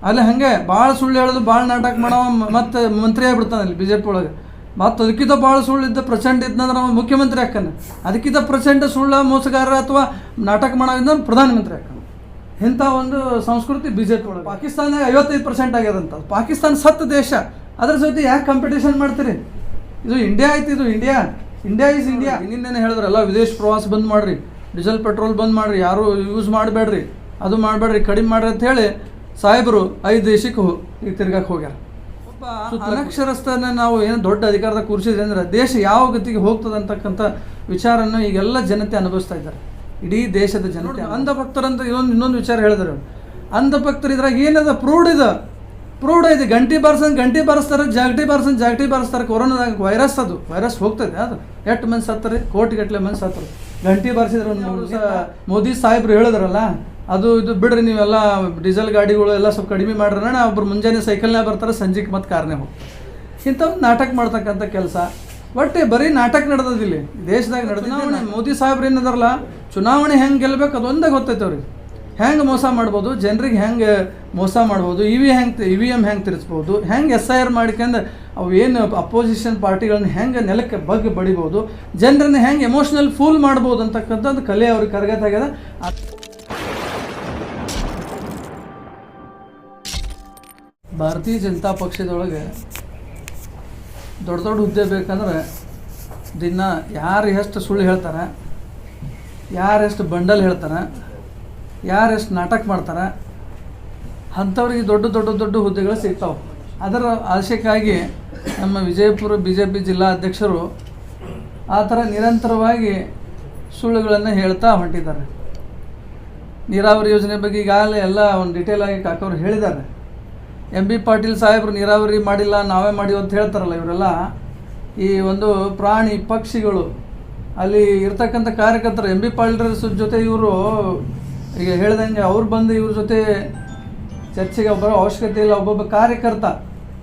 ಅಲ್ಲಿ ಹಾಗೆ ಭಾಳ ಸುಳ್ಳು ಹೇಳೋದು ಭಾಳ ನಾಟಕ ಮಾಡೋ ಮತ್ತು ಮಂತ್ರಿ ಆಗಿಬಿಡ್ತಾನೆ ಅಲ್ಲಿ ಬಿ ಜೆ ಪಿ ಒಳಗೆ. ಮತ್ತು ಅದಕ್ಕಿಂತ ಭಾಳ ಸುಳ್ಳು ಇದ್ದ ಪ್ರಚಂಡ ಇದ್ದಂದ್ರೆ ನಾವು ಮುಖ್ಯಮಂತ್ರಿ ಹಾಕನ, ಅದಕ್ಕಿಂತ ಪ್ರಚಂಡ ಸುಳ್ಳು ಮೋಸಗಾರ ಅಥವಾ ನಾಟಕ ಮಾಡೋದ್ರಿಂದ ಪ್ರಧಾನಮಂತ್ರಿ ಹಾಕನ. ಇಂಥ ಒಂದು ಸಂಸ್ಕೃತಿ ಬಿ ಜೆ ಪಿ ಒಳಗೆ. ಪಾಕಿಸ್ತಾನ 55% ಆಗ್ಯದಂತ. ಪಾಕಿಸ್ತಾನ ಸತ್ತ ದೇಶ, ಅದ್ರ ಜೊತೆ ಯಾಕೆ ಕಾಂಪಿಟೇಷನ್ ಮಾಡ್ತೀರಿ? ಇದು ಇಂಡಿಯಾ ಆಯ್ತು, ಇದು ಇಂಡಿಯಾ ಈಸ್ ಇಂಡಿಯಾ. ಇನ್ನೇನು ಹೇಳಿದ್ರಲ್ಲ, ವಿದೇಶ ಪ್ರವಾಸ ಬಂದ್ ಮಾಡಿರಿ, ಡೀಸೆಲ್ ಪೆಟ್ರೋಲ್ ಬಂದ್ ಮಾಡಿರಿ, ಯಾರು ಯೂಸ್ ಮಾಡಬೇಡ್ರಿ, ಅದು ಮಾಡಬೇಡ್ರಿ, ಕಡಿಮೆ ಮಾಡ್ರಿ ಅಂತ ಹೇಳಿ ಸಾಹೇಬರು 5 ದೇಶಕ್ಕೆ ಈಗ ತಿರ್ಗಕ್ಕೆ ಹೋಗ್ಯಾರ. ಒಬ್ಬ ಅನಕ್ಷರಸ್ಥನ ನಾವು ಏನು ದೊಡ್ಡ ಅಧಿಕಾರದಾಗ ಕೂರಿಸಿದ್ರೆ ಅಂದರೆ ದೇಶ ಯಾವ ಗತಿಗೆ ಹೋಗ್ತದೆ ಅಂತಕ್ಕಂಥ ವಿಚಾರನ ಈಗೆಲ್ಲ ಜನತೆ ಅನುಭವಿಸ್ತಾ ಇದ್ದಾರೆ, ಇಡೀ ದೇಶದ ಜನತೆ. ಅಂಧಭಕ್ತರಂತ ಇನ್ನೊಂದು ವಿಚಾರ ಹೇಳಿದ್ರು. ಅಂಧಭಕ್ತರು ಇದ್ರಾಗ ಏನದ ಪ್ರೂವ್ಡ್ ಇದೆ. ಗಂಟೆ ಬಾರಿಸ್ತಾರೆ, ಜಾಗಟಿ ಬಾರಿಸ್ತಾರೆ. ಕೊರೋನಾದಾಗ ವೈರಸ್ ಹೋಗ್ತದೆ. ಅದು ಎಷ್ಟು ಮಂದಿ ಸತ್ತಾರೆ, ಕೋಟಿಗಟ್ಟಲೆ ಮಂದಿ ಸತ್ತರು. ಗಂಟೆ ಬಾರಿಸಿದ್ರು. ಮೋದಿ ಸಾಹೇಬ್ರು ಹೇಳಿದ್ರಲ್ಲ, ಅದು ಇದು ಬಿಡ್ರಿ, ನೀವೆಲ್ಲ ಡೀಸೆಲ್ ಗಾಡಿಗಳು ಎಲ್ಲ ಸ್ವಲ್ಪ ಕಡಿಮೆ ಮಾಡ್ರಣ. ಒಬ್ರು ಮುಂಜಾನೆ ಸೈಕಲ್ನಾಗ ಬರ್ತಾರೆ, ಸಂಜೆಗೆ ಮತ್ತು ಕಾರ್ನೇ ಹೋಗ್ತಾರೆ. ಇಂಥವ್ರು ನಾಟಕ ಮಾಡ್ತಕ್ಕಂಥ ಕೆಲಸ. ಒಟ್ಟೆ ಬರೀ ನಾಟಕ ನಡೆದದ ಇಲ್ಲಿ ದೇಶದಾಗ ನಡೆದ. ಮೋದಿ ಸಾಹೇಬ್ರು ಏನದಾರಲ್ಲ, ಚುನಾವಣೆ ಹೆಂಗೆ ಗೆಲ್ಲಬೇಕು ಅದೊಂದೇ ಗೊತ್ತೈತೆ ಅವ್ರಿಗೆ. ಹೆಂಗೆ ಮೋಸ ಮಾಡ್ಬೋದು, ಜನರಿಗೆ ಹೆಂಗೆ ಮೋಸ ಮಾಡ್ಬೋದು, EVM ಹೆಂಗೆ ತಿರ್ಸ್ಬೋದು, ಹೆಂಗೆ SIR ಮಾಡ್ಕೊಂಡು ಅವು ಏನು ಅಪೋಸಿಷನ್ ಪಾರ್ಟಿಗಳನ್ನ ಹೆಂಗೆ ನೆಲಕ್ಕೆ ಬಗ್ಗೆ ಬಡಿಬೋದು, ಜನರನ್ನ ಹೆಂಗೆ ಎಮೋಷ್ನಲ್ ಫೂಲ್ ಮಾಡ್ಬೋದು ಅಂತಕ್ಕಂಥದ್ದು ಕಲೆ ಅವ್ರಿಗೆ ಕರಗತ್ತಾಗ್ಯದ. ಭಾರತೀಯ ಜನತಾ ಪಕ್ಷದೊಳಗೆ ದೊಡ್ಡ ಹುದ್ದೆ ಬೇಕಂದ್ರೆ ದಿನ ಯಾರು ಎಷ್ಟು ಸುಳ್ಳು ಹೇಳ್ತಾರೆ, ಯಾರು ಎಷ್ಟು ಬಂಡಲ್ ಹೇಳ್ತಾರೆ, ಯಾರು ಎಷ್ಟು ನಾಟಕ ಮಾಡ್ತಾರೆ, ಅಂಥವ್ರಿಗೆ ದೊಡ್ಡ ಹುದ್ದೆಗಳು ಸಿಗ್ತಾವೆ. ಅದರ ಆಶಯಕ್ಕಾಗಿ ನಮ್ಮ ವಿಜಯಪುರ BJP ಜಿಲ್ಲಾ ಅಧ್ಯಕ್ಷರು ಆ ಥರ ನಿರಂತರವಾಗಿ ಸುಳ್ಳುಗಳನ್ನು ಹೇಳ್ತಾ ಹೊಂಟಿದ್ದಾರೆ. ನೀರಾವರಿ ಯೋಜನೆ ಬಗ್ಗೆ ಈಗಾಗಲೇ ಎಲ್ಲ ಒಂದು ಡೀಟೇಲ್ ಆಗಿ ಕಾಕವ್ರು ಹೇಳಿದ್ದಾರೆ. MB ಪಾಟೀಲ್ ಸಾಹೇಬರು ನೀರಾವರಿ ಮಾಡಿಲ್ಲ, ನಾವೇ ಮಾಡಿವಿ ಅಂತ ಹೇಳ್ತಾರಲ್ಲ. ಇವರೆಲ್ಲ ಈ ಒಂದು ಪ್ರಾಣಿ ಪಕ್ಷಿಗಳು ಅಲ್ಲಿ ಇರ್ತಕ್ಕಂಥ ಕಾರ್ಯಕರ್ತರು MB ಪಾಟೀಲ್ ಜೊತೆ ಇವರು ಈಗ ಹೇಳ್ದಂಗೆ ಅವ್ರು ಬಂದು ಇವ್ರ ಜೊತೆ ಚರ್ಚೆಗೆ ಬರೋ ಅವಶ್ಯಕತೆ ಇಲ್ಲ. ಒಬ್ಬೊಬ್ಬ ಕಾರ್ಯಕರ್ತ,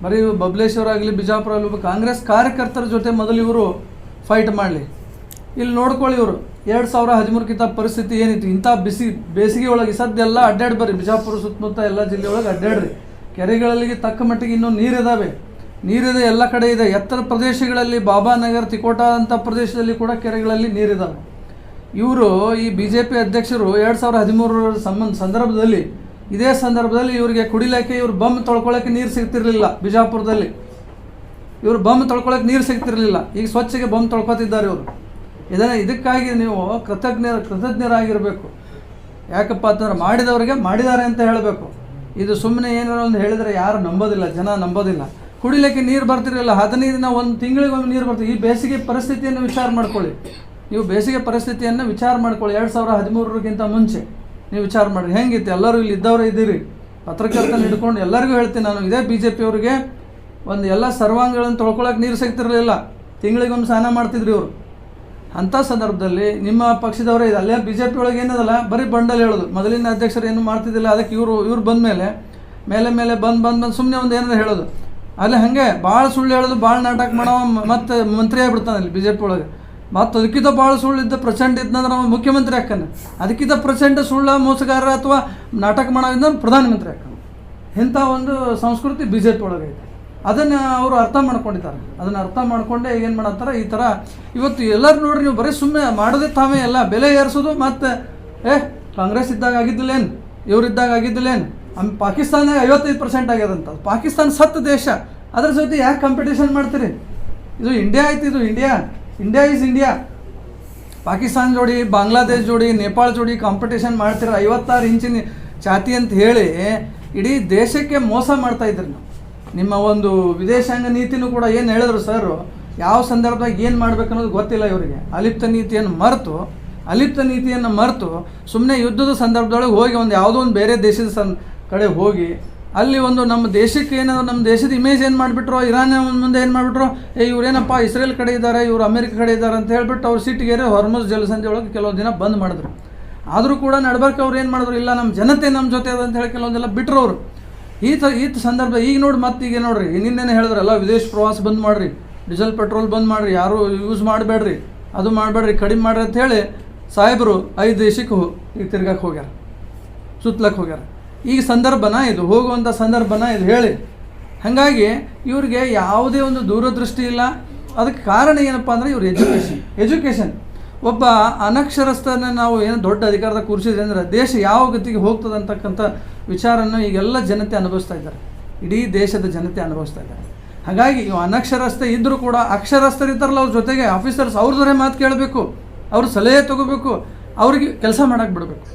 ಬರೀ ಬಬಲೇಶ್ವರ ಆಗಲಿ ಬಿಜಾಪುರ ಆಗಲಿ, ಒಬ್ಬ ಕಾಂಗ್ರೆಸ್ ಕಾರ್ಯಕರ್ತರ ಜೊತೆ ಮೊದಲು ಇವರು ಫೈಟ್ ಮಾಡಲಿ. ಇಲ್ಲಿ ನೋಡ್ಕೊಳ್ಳಿ, ಇವರು 2013ಕ್ಕಿಂತ ಪರಿಸ್ಥಿತಿ ಏನಿತ್ತು. ಇಂಥ ಬೇಸಿಗೆ ಒಳಗೆ ಸದ್ದೆಲ್ಲ ಅಡ್ಡಾಡಿ ಬರ್ರಿ, ಬಿಜಾಪುರ ಸುತ್ತಮುತ್ತ ಎಲ್ಲ ಜಿಲ್ಲೆ ಒಳಗೆ ಅಡ್ಡಾಡ್ರಿ. ಕೆರೆಗಳಲ್ಲಿ ತಕ್ಕ ಮಟ್ಟಿಗೆ ಇನ್ನೂ ನೀರಿದೆ, ಎಲ್ಲ ಕಡೆ ಇದೆ. ಎತ್ತರ ಪ್ರದೇಶಗಳಲ್ಲಿ ಬಾಬಾನಗರ್, ತಿಕೋಟ ಅಂಥ ಪ್ರದೇಶದಲ್ಲಿ ಕೂಡ ಕೆರೆಗಳಲ್ಲಿ ನೀರಿದ್ದಾವೆ. ಇವರು ಈ BJP ಅಧ್ಯಕ್ಷರು 2013 ಸಂದರ್ಭದಲ್ಲಿ, ಇದೇ ಸಂದರ್ಭದಲ್ಲಿ ಇವರಿಗೆ ಕುಡಿಲಿಕ್ಕೆ ಇವರು ಬಮ್ ತೊಳ್ಕೊಳ್ಳೋಕ್ಕೆ ನೀರು ಸಿಗ್ತಿರಲಿಲ್ಲ. ಬಿಜಾಪುರದಲ್ಲಿ ಇವರು ಬಮ್ ತೊಳ್ಕೊಳ್ಳೋಕೆ ನೀರು ಸಿಗ್ತಿರಲಿಲ್ಲ. ಈಗ ಸ್ವಚ್ಛಗೆ ಬಮ್ ತೊಳ್ಕೊತಿದ್ದಾರೆ ಇವರು. ಇದಕ್ಕಾಗಿ ನೀವು ಕೃತಜ್ಞರಾಗಿರಬೇಕು. ಯಾಕಪ್ಪ ಅಂತಂದ್ರೆ ಮಾಡಿದವರಿಗೆ ಮಾಡಿದ್ದಾರೆ ಅಂತ ಹೇಳಬೇಕು. ಇದು ಸುಮ್ಮನೆ ಏನಾರು ಒಂದು ಹೇಳಿದರೆ ಯಾರು ನಂಬೋದಿಲ್ಲ, ಜನ ನಂಬೋದಿಲ್ಲ. ಕುಡಿಲಿಕ್ಕೆ ನೀರು ಬರ್ತಿರಲಿಲ್ಲ, 15 ದಿನ 1 ತಿಂಗಳಿಗೊಮ್ಮೆ ನೀರು ಬರ್ತೀವಿ. ಈ ಬೇಸಿಗೆ ಪರಿಸ್ಥಿತಿಯನ್ನು ವಿಚಾರ ಮಾಡ್ಕೊಳ್ಳಿ. ನೀವು ಬೇಸಿಗೆ ಪರಿಸ್ಥಿತಿಯನ್ನು ವಿಚಾರ ಮಾಡ್ಕೊಳ್ಳಿ. 2013ಕ್ಕಿಂತ ಮುಂಚೆ ನೀವು ವಿಚಾರ ಮಾಡಿರಿ ಹೆಂಗಿತ್ತು. ಎಲ್ಲರೂ ಇಲ್ಲಿ ಇದ್ದವರು ಇದ್ದೀರಿ, ಪತ್ರಕರ್ತನ ಹಿಡ್ಕೊಂಡು ಎಲ್ಲರಿಗೂ ಹೇಳ್ತೀನಿ ನಾನು. ಇದೇ BJP ಅವರಿಗೆ ಒಂದು ಎಲ್ಲ ಸರ್ವಾಂಗಗಳನ್ನು ತೊಳ್ಕೊಳ್ಳೋಕೆ ನೀರು ಸಿಗ್ತಿರಲಿಲ್ಲ. ತಿಂಗಳಿಗೊಮ್ಮೆ ಸ್ನಾನ ಮಾಡ್ತಿದ್ರಿ ಇವರು. ಅಂಥ ಸಂದರ್ಭದಲ್ಲಿ ನಿಮ್ಮ ಪಕ್ಷದವರೇ ಇದೆ. ಅಲ್ಲೇ BJP ಒಳಗೆ ಏನದಲ್ಲ, ಬರೀ ಬಂಡಲ್ ಹೇಳೋದು. ಮೊದಲಿನ ಅಧ್ಯಕ್ಷರು ಏನು ಮಾಡ್ತಿದ್ದಿಲ್ಲ, ಅದಕ್ಕೆ ಇವ್ರು ಬಂದ ಮೇಲೆ ಬಂದು ಸುಮ್ಮನೆ ಒಂದು ಏನಾದ್ರು ಹೇಳೋದು. ಅಲ್ಲಿ ಹಾಗೆ ಭಾಳ ಸುಳ್ಳು ಹೇಳೋದು ಭಾಳ ನಾಟಕ ಮಾಡೋ ಮತ್ತು ಮಂತ್ರಿ ಆಗಿಬಿಡ್ತಾನೆ ಅಲ್ಲಿ BJP ಒಳಗೆ. ಮತ್ತು ಅದಕ್ಕಿಂತ ಭಾಳ ಸುಳ್ಳು ಇದ್ದ ಪ್ರಚಂಡ ಇದ್ದಂದ್ರೆ ನಾವು ಮುಖ್ಯಮಂತ್ರಿ ಹಾಕನ, ಅದಕ್ಕಿಂತ ಪ್ರಚಂಡ ಸುಳ್ಳು ಮೋಸಗಾರ ಅಥವಾ ನಾಟಕ ಮಾಡೋದ್ರಿಂದ ಪ್ರಧಾನಮಂತ್ರಿ ಹಾಕನ. ಇಂಥ ಒಂದು ಸಂಸ್ಕೃತಿ BJP ಒಳಗೈತೆ. ಅದನ್ನು ಅವರು ಅರ್ಥ ಮಾಡ್ಕೊಂಡಿದ್ದಾರೆ. ಅದನ್ನು ಅರ್ಥ ಮಾಡ್ಕೊಂಡೆ ಏನು ಮಾಡತ್ತಾರೆ ಈ ಥರ. ಇವತ್ತು ಎಲ್ಲರೂ ನೋಡ್ರಿ, ನೀವು ಬರೀ ಸುಮ್ಮನೆ ಮಾಡೋದೇ ತಾವೇ ಎಲ್ಲ ಬೆಲೆ ಏರಿಸೋದು. ಮತ್ತು ಕಾಂಗ್ರೆಸ್ ಇದ್ದಾಗ ಆಗಿದ್ದಿಲ್ಲೇನು, ಇವರಿದ್ದಾಗ ಆಗಿದ್ದಿಲ್ಲೇನು. ಪಾಕಿಸ್ತಾನ 55% ಆಗ್ಯದಂತ. ಪಾಕಿಸ್ತಾನ ಸತ್ತ ದೇಶ, ಅದ್ರ ಜೊತೆ ಯಾಕೆ ಕಾಂಪಿಟೇಷನ್ ಮಾಡ್ತೀರಿ? ಇದು ಇಂಡಿಯಾ ಆಯ್ತು, ಇದು ಇಂಡಿಯಾ ಈಸ್ ಇಂಡಿಯಾ. ಪಾಕಿಸ್ತಾನ ಜೋಡಿ, ಬಾಂಗ್ಲಾದೇಶ್ ಜೋಡಿ, ನೇಪಾಳ ಜೋಡಿ ಕಾಂಪಿಟೇಷನ್ ಮಾಡ್ತಿರೋ 56 ಇಂಚಿನ ಛಾತಿ ಅಂತ ಹೇಳಿ ಇಡೀ ದೇಶಕ್ಕೆ ಮೋಸ ಮಾಡ್ತಾಯಿದ್ರಿ ನಾವು. ನಿಮ್ಮ ಒಂದು ವಿದೇಶಾಂಗ ನೀತಿನೂ ಕೂಡ ಏನು ಹೇಳಿದ್ರು ಸರ್, ಯಾವ ಸಂದರ್ಭದಾಗ ಏನು ಮಾಡ್ಬೇಕು ಅನ್ನೋದು ಗೊತ್ತಿಲ್ಲ ಇವರಿಗೆ. ಅಲಿಪ್ತ ನೀತಿಯನ್ನು ಮರೆತು ಸುಮ್ಮನೆ ಯುದ್ಧದ ಸಂದರ್ಭದೊಳಗೆ ಹೋಗಿ ಒಂದು ಯಾವುದೋ ಒಂದು ಬೇರೆ ದೇಶದ ಕಡೆ ಹೋಗಿ ಅಲ್ಲಿ ಒಂದು ನಮ್ಮ ದೇಶಕ್ಕೆ ಏನಾದ್ರು ನಮ್ಮ ದೇಶದ ಇಮೇಜ್ ಏನು ಮಾಡಿಬಿಟ್ರು, ಇರಾನ್ ಮುಂದೆ ಏನು ಮಾಡಿಬಿಟ್ರು, ಇವರೇನಪ್ಪ ಇಸ್ರೇಲ್ ಕಡೆ ಇದ್ದಾರೆ, ಇವರು ಅಮೆರಿಕ ಕಡೆ ಇದ್ದಾರೆ ಅಂತ ಹೇಳ್ಬಿಟ್ಟು ಅವ್ರು ಸಿಟ್ಟಿಗೆರೆ ಹೊರ್ಮುಜ್ ಜಲಸಂಧಿ ಒಳಗೆ ಕೆಲವು ದಿನ ಬಂದ್ ಮಾಡಿದ್ರು. ಆದರೂ ಕೂಡ ನಡ್ಬರ್ಕ್ ಅವ್ರು ಏನು ಮಾಡಿದ್ರು, ಇಲ್ಲ ನಮ್ಮ ಜನತೆ ನಮ್ಮ ಜೊತೆ ಅದ ಅಂತ ಹೇಳಿ ಕೆಲವೊಂದೆಲ್ಲ ಬಿಟ್ಟರು ಅವರು. ಈ ಸಂದರ್ಭ ಈಗ ನೋಡಿ, ಮತ್ತೆ ಈಗ ನೋಡ್ರಿ, ನಿನ್ನೆನೇ ಹೇಳಿದ್ರಲ್ಲ, ವಿದೇಶ ಪ್ರವಾಸ ಬಂದ್ ಮಾಡಿರಿ, ಡೀಸೆಲ್ ಪೆಟ್ರೋಲ್ ಬಂದ್ ಮಾಡಿರಿ, ಯಾರು ಯೂಸ್ ಮಾಡಬೇಡ್ರಿ, ಅದು ಮಾಡಬೇಡ್ರಿ, ಕಡಿಮೆ ಮಾಡಿರಿ ಅಂತ ಹೇಳಿ ಸಾಹೇಬರು 5 ದೇಶಕ್ಕೆ ಈಗ ತಿರ್ಗಕ್ಕೆ ಹೋಗ್ಯಾರ, ಸುತ್ತಲಕ್ಕೆ ಹೋಗ್ಯಾರ. ಈಗ ಸಂದರ್ಭನ ಇದು, ಹೋಗುವಂಥ ಸಂದರ್ಭನ ಇದು ಹೇಳಿ. ಹಾಗಾಗಿ ಇವ್ರಿಗೆ ಯಾವುದೇ ಒಂದು ದೂರದೃಷ್ಟಿ ಇಲ್ಲ. ಅದಕ್ಕೆ ಕಾರಣ ಏನಪ್ಪ ಅಂದರೆ ಇವ್ರ ಎಜುಕೇಷನ್. ಒಬ್ಬ ಅನಕ್ಷರಸ್ಥನ ನಾವು ಏನು ದೊಡ್ಡ ಅಧಿಕಾರದ ಕೂರಿಸಿದ್ರೆ ಅಂದರೆ ದೇಶ ಯಾವ ಗತಿಗೆ ಹೋಗ್ತದೆ ಅಂತಕ್ಕಂಥ ವಿಚಾರವನ್ನು ಈಗೆಲ್ಲ ಜನತೆ ಅನುಭವಿಸ್ತಾ ಇದ್ದಾರೆ, ಇಡೀ ದೇಶದ ಜನತೆ ಅನುಭವಿಸ್ತಾ ಇದ್ದಾರೆ. ಹಾಗಾಗಿ ಇವು ಅನಕ್ಷರಸ್ಥ ಇದ್ದರೂ ಕೂಡ ಅಕ್ಷರಸ್ಥರಿದ್ದಾರಲ್ಲ ಅವ್ರ ಜೊತೆಗೆ ಆಫೀಸರ್ಸ್ ಅವ್ರದ್ದೇ ಮಾತು ಕೇಳಬೇಕು, ಅವ್ರ ಸಲಹೆ ತೊಗೋಬೇಕು, ಅವ್ರಿಗೆ ಕೆಲಸ ಮಾಡೋಕ್ಕೆ ಬಿಡಬೇಕು.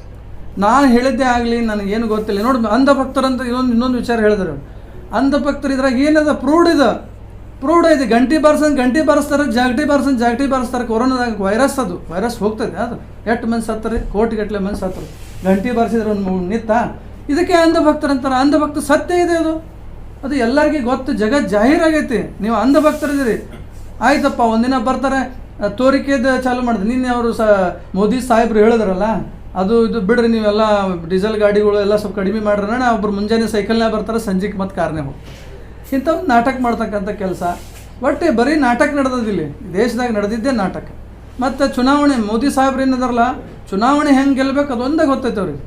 ನಾನು ಹೇಳಿದ್ದೇ ಆಗಲಿ ನನಗೇನು ಗೊತ್ತಿಲ್ಲ. ನೋಡಿ, ಅಂಧಭಕ್ತರಂತ ಇನ್ನೊಂದು ವಿಚಾರ ಹೇಳಿದ್ರು. ಅಂಧಭಕ್ತರು ಇದ್ರಾಗ ಏನದ ಪ್ರೂವ್ಡ್ ಇದೆ. ಗಂಟೆ ಬಾರಿಸ್ತಾರೆ, ಜಾಗಟಿ ಬಾರಿಸ್ತಾರೆ. ಕೊರೋನಾದಾಗ ವೈರಸ್ ಹೋಗ್ತದೆ. ಅದು ಎಷ್ಟು ಮಂದಿ ಸತ್ತರಿ, ಕೋಟಿಗಟ್ಟಲೆ ಮಂದಿ ಸತ್ತರು. ಗಂಟೆ ಬಾರಿಸಿದ್ರೆ ಒಂದು ನಿತ್ತ. ಇದಕ್ಕೆ ಅಂಧಭಕ್ತರಂತಾರೆ. ಅಂಧಭಕ್ತ ಸತ್ಯ ಇದೆ, ಅದು ಎಲ್ಲರಿಗೂ ಗೊತ್ತು, ಜಗತ್ ಜಾಹೀರಾಗೈತಿ. ನೀವು ಅಂಧಭಕ್ತರಿದ್ದೀರಿ, ಆಯ್ತಪ್ಪ. ಒಂದಿನ ಬರ್ತಾರೆ, ತೋರಿಕೆದು ಚಾಲು ಮಾಡಿದೆ. ನಿನ್ನೆ ಅವರು ಮೋದಿ ಸಾಹೇಬ್ರು ಹೇಳಿದ್ರಲ್ಲ, ಅದು ಇದು ಬಿಡ್ರಿ, ನೀವೆಲ್ಲ ಡೀಸೆಲ್ ಗಾಡಿಗಳು ಎಲ್ಲ ಸ್ವಲ್ಪ ಕಡಿಮೆ ಮಾಡ್ರಣ. ಒಬ್ಬರು ಮುಂಜಾನೆ ಸೈಕಲ್ನಾಗ ಬರ್ತಾರೆ, ಸಂಜೆಗೆ ಮತ್ತು ಕಾರ್ನೇ ಹೋಗಿ ಇಂಥವು ನಾಟಕ ಮಾಡ್ತಕ್ಕಂಥ ಕೆಲಸ. ಒಟ್ಟೆ ಬರೀ ನಾಟಕ ನಡೆದಿಲ್ಲ, ದೇಶದಾಗ ನಡೆದಿದ್ದೇ ನಾಟಕ. ಮತ್ತು ಚುನಾವಣೆ, ಮೋದಿ ಸಾಹೇಬ್ರು ಏನದಾರಲ್ಲ, ಚುನಾವಣೆ ಹೆಂಗೆ ಗೆಲ್ಲಬೇಕು ಅದೊಂದೇ ಗೊತ್ತೈತೆ ಅವ್ರಿಗೆ.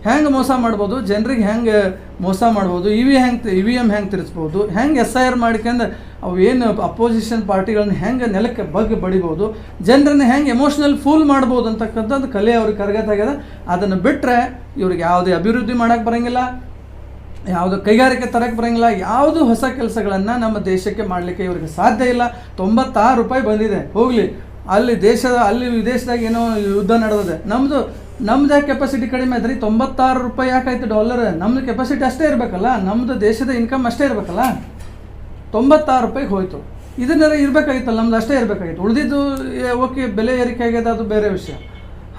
ಹೆಂಗೆ ಮೋಸ ಮಾಡ್ಬೋದು, ಜನರಿಗೆ ಹೆಂಗೆ ಮೋಸ ಮಾಡ್ಬೋದು, EVM ಹೆಂಗೆ ತಿರ್ಸ್ಬೋದು, ಹೆಂಗೆ SIR ಮಾಡ್ಕೊಂಡು ಅವು ಏನು ಅಪೋಸಿಷನ್ ಪಾರ್ಟಿಗಳನ್ನ ಹೆಂಗೆ ನೆಲಕ್ಕೆ ಬಗ್ಗೆ ಬಡಿಬೋದು, ಜನರನ್ನ ಹೆಂಗೆ ಎಮೋಷ್ನಲ್ ಫೂಲ್ ಮಾಡ್ಬೋದು ಅಂತಕ್ಕಂಥದ್ದು ಕಲೆ ಅವ್ರಿಗೆ ಕರಗತ್ತಾಗ್ಯದ. ಅದನ್ನು ಬಿಟ್ಟರೆ ಇವ್ರಿಗೆ ಯಾವುದೇ ಅಭಿವೃದ್ಧಿ ಮಾಡೋಕ್ಕೆ ಬರೋಂಗಿಲ್ಲ, ಯಾವುದು ಕೈಗಾರಿಕೆ ತರಕ್ಕೆ ಬರೋಂಗಿಲ್ಲ, ಯಾವುದು ಹೊಸ ಕೆಲಸಗಳನ್ನು ನಮ್ಮ ದೇಶಕ್ಕೆ ಮಾಡಲಿಕ್ಕೆ ಇವ್ರಿಗೆ ಸಾಧ್ಯ ಇಲ್ಲ. 96 ರೂಪಾಯಿ ಬಂದಿದೆ, ಹೋಗಲಿ. ಅಲ್ಲಿ ವಿದೇಶದಾಗ ಏನೋ ಯುದ್ಧ ನಡೆದಿದೆ. ನಮ್ದು ಕೆಪಾಸಿಟಿ ಕಡಿಮೆ ಐತ್ರಿ. 96 ರೂಪಾಯಿ ಯಾಕಾಯ್ತು ಡಾಲರ್? ನಮ್ಮದು ಕೆಪಾಸಿಟಿ ಅಷ್ಟೇ ಇರಬೇಕಲ್ಲ, ನಮ್ಮದು ದೇಶದ ಇನ್ಕಮ್ ಅಷ್ಟೇ ಇರಬೇಕಲ್ಲ. 96 ರೂಪಾಯಿಗೆ ಹೋಯ್ತು. ಇದನ್ನೆಲ್ಲ ಇರಬೇಕಾಗಿತ್ತಲ್ಲ, ನಮ್ದು ಅಷ್ಟೇ ಇರಬೇಕಾಗಿತ್ತು. ಉಳಿದಿದ್ದು ಓಕೆ, ಬೆಲೆ ಏರಿಕೆ ಆಗಿದೆ, ಅದು ಬೇರೆ ವಿಷಯ.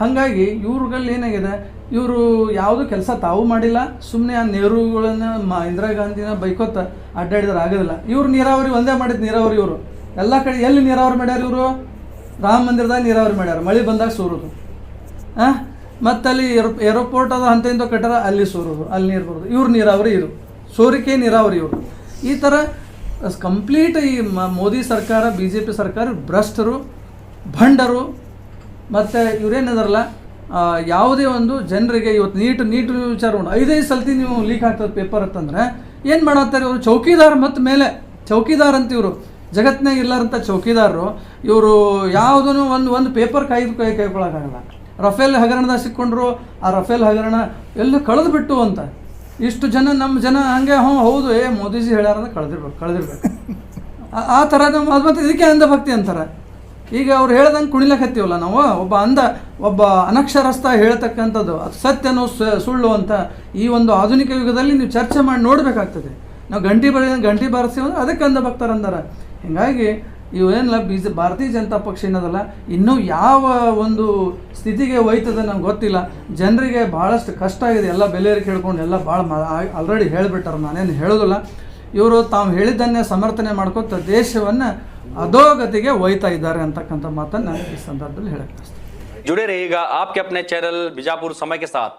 ಹಾಗಾಗಿ ಇವ್ರುಗಳಲ್ಲಿ ಏನಾಗಿದೆ, ಇವರು ಯಾವುದು ಕೆಲಸ ತಾವು ಮಾಡಿಲ್ಲ, ಸುಮ್ಮನೆ ಆ ನೆಹರುಗಳನ್ನು ಇಂದಿರಾ ಗಾಂಧಿನ ಬೈಕೋತ ಅಡ್ಡಾಡಿದ್ರೆ ಆಗೋದಿಲ್ಲ. ಇವ್ರು ನೀರಾವರಿ ಒಂದೇ ಮಾಡಿದ್ದು, ನೀರಾವರಿ ಇವರು ಎಲ್ಲ ಕಡೆ ಎಲ್ಲಿ ನೀರಾವರಿ ಮಾಡ್ಯಾರ ಇವರು? ರಾಮ ಮಂದಿರದಾಗ ನೀರಾವರಿ ಮಾಡ್ಯಾರ, ಮಳೆ ಬಂದಾಗ ಸೂರೋದು. ಮತ್ತು ಅಲ್ಲಿ ಏರೋಪೋರ್ಟ್ ಅದು ಇಂಥ ಕಟ್ಟಡ, ಅಲ್ಲಿ ಸೂರೋದು, ಅಲ್ಲಿ ನೀರು ಬರೋದು. ಇವ್ರು ನೀರಾವರಿ, ಇದು ಸೋರಿಕೆ ನೀರಾವರಿ. ಇವರು ಈ ಥರ ಕಂಪ್ಲೀಟ್ ಈ ಮೋದಿ ಸರ್ಕಾರ, BJP ಸರ್ಕಾರ ಭ್ರಷ್ಟರು, ಭಂಡರು. ಮತ್ತು ಇವರೇನಿದಾರಲ್ಲ, ಯಾವುದೇ ಒಂದು ಜನರಿಗೆ ಇವತ್ತು ನೀಟ್ ವಿಚಾರ ಉಂಟು. 5 ಸಲ್ತಿ ನೀವು ಲೀಕ್ ಆಗ್ತದೆ ಪೇಪರ್ ಅಂತಂದರೆ ಏನು ಮಾಡತ್ತಾರೆ ಇವರು? ಚೌಕಿದಾರ ಮತ್ತು ಮೇಲೆ ಚೌಕಿದಾರ ಅಂತ ಇವರು, ಜಗತ್ತಿನಾಗ ಇಲ್ಲಾರಂಥ ಚೌಕಿದಾರರು ಇವರು. ಯಾವುದೂ ಒಂದು ಪೇಪರ್ ಕೈಗೊಳ್ಳೋಕ್ಕಾಗಲ್ಲ. ರಫೇಲ್ ಹಗರಣದಾಗ ಸಿಕ್ಕೊಂಡ್ರು, ಆ ರಫೇಲ್ ಹಗರಣ ಎಲ್ಲ ಕಳೆದು ಬಿಟ್ಟು ಅಂತ ಇಷ್ಟು ಜನ, ನಮ್ಮ ಜನ ಹಂಗೆ ಹೌದು, ಮೋದಿಜಿ ಹೇಳ್ಯಾರಂದ್ರೆ ಕಳೆದಿರ್ಬೇಕು. ಆ ಥರ ನಮ್ಮ ಅದು. ಮತ್ತು ಇದಕ್ಕೆ ಅಂಧಭಕ್ತಿ ಅಂತಾರೆ. ಈಗ ಅವ್ರು ಹೇಳ್ದಂಗೆ ಕುಣಿಲಕತ್ತೀವಲ್ಲ ನಾವು, ಒಬ್ಬ ಅನಕ್ಷರಸ್ಥ ಹೇಳ್ತಕ್ಕಂಥದ್ದು ಅದು ಸತ್ಯನೋ ಸುಳ್ಳು ಅಂತ ಈ ಒಂದು ಆಧುನಿಕ ಯುಗದಲ್ಲಿ ನೀವು ಚರ್ಚೆ ಮಾಡಿ ನೋಡಬೇಕಾಗ್ತದೆ. ನಾವು ಗಂಟಿ ಬಾರಿಸ್ತೀವಿ ಅಂದ್ರೆ ಅದಕ್ಕೆ ಅಂಧಭಕ್ತರು ಅಂದಾರೆ. ಹೀಗಾಗಿ ಇವೇನಿಲ್ಲ, ಭಾರತೀಯ ಜನತಾ ಪಕ್ಷ ಏನದಲ್ಲ, ಇನ್ನೂ ಯಾವ ಒಂದು ಸ್ಥಿತಿಗೆ ಒಯ್ತದೆ ನಮ್ಗೆ ಗೊತ್ತಿಲ್ಲ. ಜನರಿಗೆ ಭಾಳಷ್ಟು ಕಷ್ಟ ಆಗಿದೆ. ಎಲ್ಲ ಬೆಲೆ ಏರಿಕೆ ಹೇಳ್ಕೊಂಡು ಎಲ್ಲ ಭಾಳ ಆಲ್ರೆಡಿ ಹೇಳಿಬಿಟ್ಟಾರೆ, ನಾನೇನು ಹೇಳೋದಿಲ್ಲ. ಇವರು ತಾವು ಹೇಳಿದ್ದನ್ನೇ ಸಮರ್ಥನೆ ಮಾಡ್ಕೊತ ದೇಶವನ್ನು ಅಧೋಗತಿಗೆ ಒಯ್ತಾ ಇದ್ದಾರೆ ಅಂತಕ್ಕಂಥ ಮಾತನ್ನು ಈ ಸಂದರ್ಭದಲ್ಲಿ ಹೇಳಕ್ಕೆ. जुड़े रहिएगा आपके अपने चैनल बीजापुर समय के साथ।